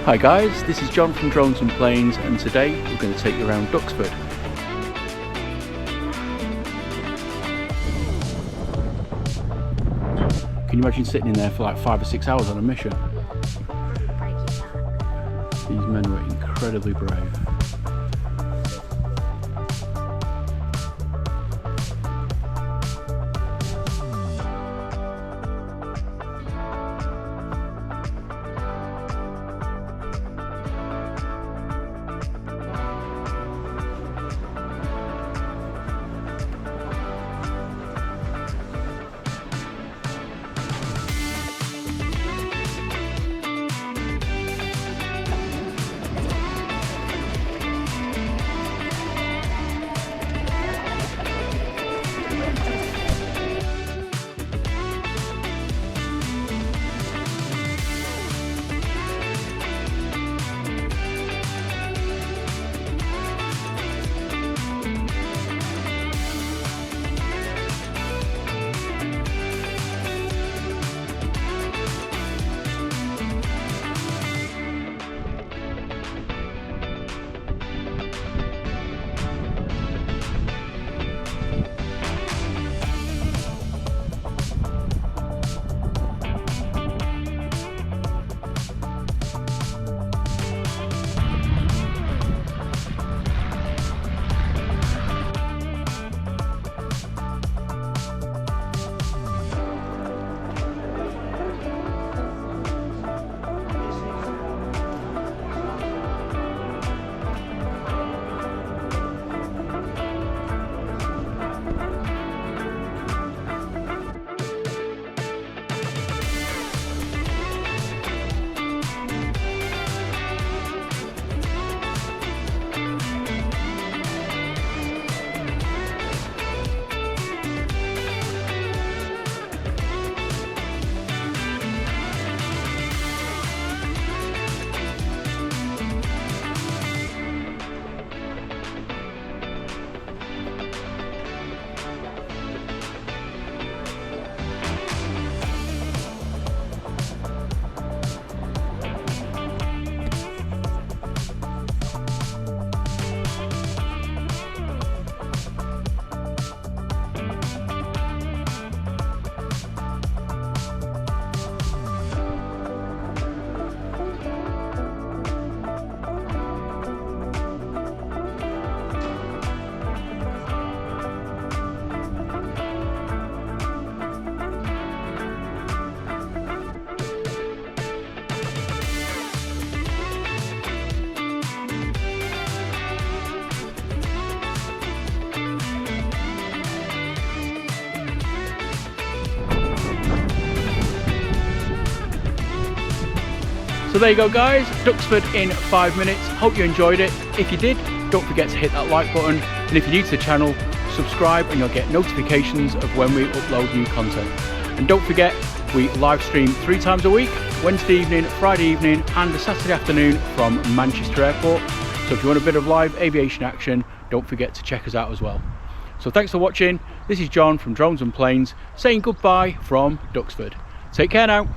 Hi guys, this is John from Drones and Planes, and today we're going to take you around Duxford. Can you imagine sitting in there for like 5 or 6 hours on a mission? These men were incredibly brave. So there you go guys, Duxford in 5 minutes. Hope you enjoyed it. If you did, don't forget to hit that like button, and if you're new to the channel, subscribe and you'll get notifications of when we upload new content. And don't forget, we live stream 3 times a week, Wednesday evening, Friday evening and a Saturday afternoon from Manchester Airport. So if you want a bit of live aviation action, don't forget to check us out as well. So thanks for watching. This is John from Drones and Planes saying goodbye from Duxford. Take care now.